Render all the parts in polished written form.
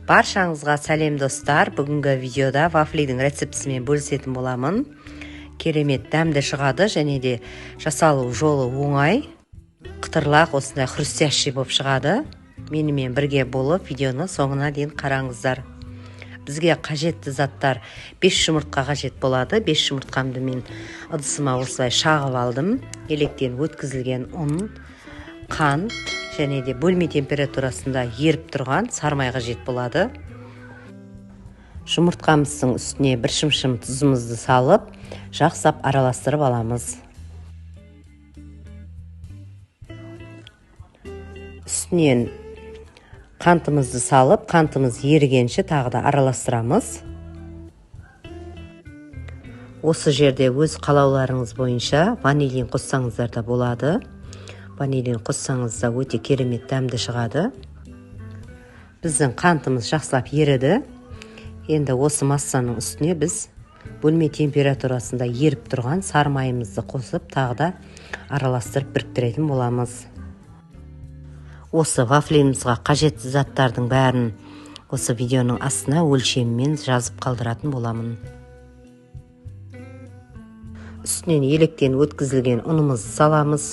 Баршаңызға сәлем достар. Бүгінгі видеода вафлидің рецептісімен бөлісетін боламын. Керемет дәмді шығады және де жасалу жолы оңай. Қытырлақ осындай хрустящий болып шығады. Менімен бірге болып видеоны соңына дейін қараңыздар. Бізге қажетті заттар 5 жұмыртқа қажет болады. 5 жұмыртқамды мен ыдысыма осылай шағып алдым. Електен өткізілген ұн, қант және де бөлме температурасында еріп тұрған сармай қажет болады. Жұмыртқамыздың үстіне бір шымшым тұзымызды салып, жақсап араластырып аламыз. Үстінен қантымызды салып, қантымыз ерігенше тағы да араластырамыз. Осы жерде өз қалауларыңыз бойынша ванилин қоссаңыздар да болады. Ванилин қоссаңыз да өте керемет дәмді шығады. Біздің қантымыз жақсылап еріді. Енді осы массаның үстіне біз бөлме температурасында еріп тұрған сармайымызды қосып, тағы да араластырып біріктіретін боламыз. Осы вафлимызға қажетті заттардың бәрін осы видеоның астына өлшемімен жазып қалдыратын боламын. Үстінен електен өткізілген ұнымызды саламыз.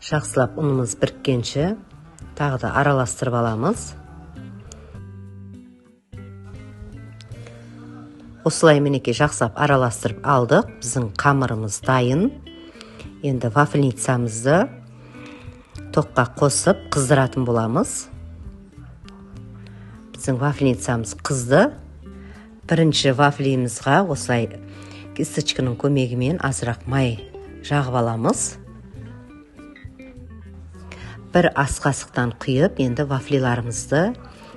Жақсылап ұнымыз біріккенше тағы да араластырып аламыз. Осылай мінекей жақсылап араластырып алдық. Біздің қамырымыз дайын. Енді вафлицамызды тоққа қосып қыздыратын боламыз. Біздің вафлицамыз қызды. Бірінші вафлимызға осылай кисточканың көмегімен азырақ май жағып аламыз. Бір ас қасықтан құйып, енді вафлиларымызды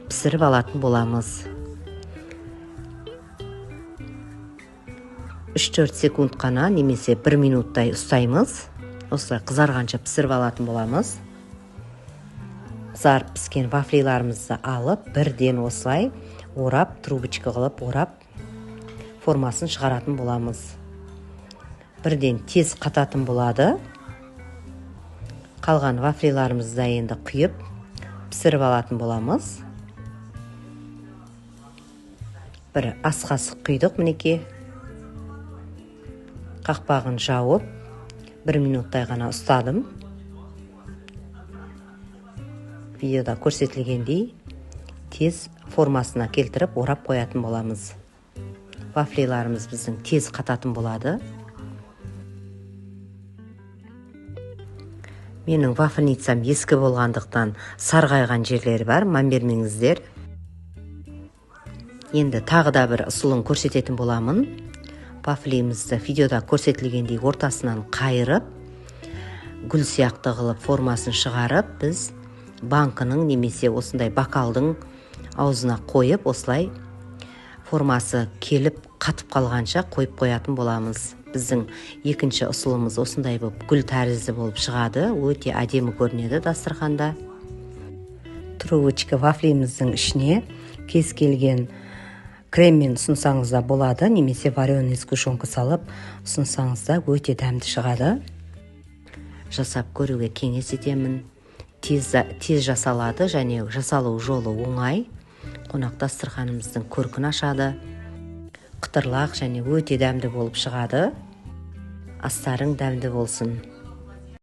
пісіріп алатын боламыз. 3-4 секунд қана немесе 1 минуттай ұстаймыз. Осылай қызарғанша пісіріп алатын боламыз. Қызарып піскен вафлиларымызды алып, бірден осылай орап, трубочка қылып орап, формасын шығаратын боламыз. Бірден тез қататын болады. Қалған вафлиларымызды енді құйып, пісіріп алатын боламыз. Бір ас қасық құйдық мінекей. Қақпағын жауып, 1 минуттай ғана ұстадым. Видеода көрсетілгендей тез формасына келтіріп орап қоятын боламыз. Вафлиларымыз біздің тез қататын болады. Менің вафлицам ескі болғандықтан сарғайған жерлері бар, мән бермеңіздер. Енді тағы да бір ұсылын көрсететін боламын. Вафлимізді видеода көрсетілгендей ортасынан қайырып, гүл сияқты қылып формасын шығарып, біз банкының немесе осындай бокалдың аузына қойып, осылай формасы келіп қатып қалғанша қойып қоятын боламыз. Біздің екінші ұсылымыз осындай болып гүл тәрізді болып шығады. Өте әдемі көрінеді дастарханда. Трубочка вафлиміздің ішіне кез келген креммен ұсынсаңыз да болады, немесе вареный сгущенка салып ұсынсаңыз да өте дәмді шығады. Жасап көруге кеңес етемін. Тез жасалады және жасалу жолы оңай. Қонақ дастарханымыздың көркін ашады. Қытырлақ және өте дәмді болып шығады. Астарың дәмді болсын.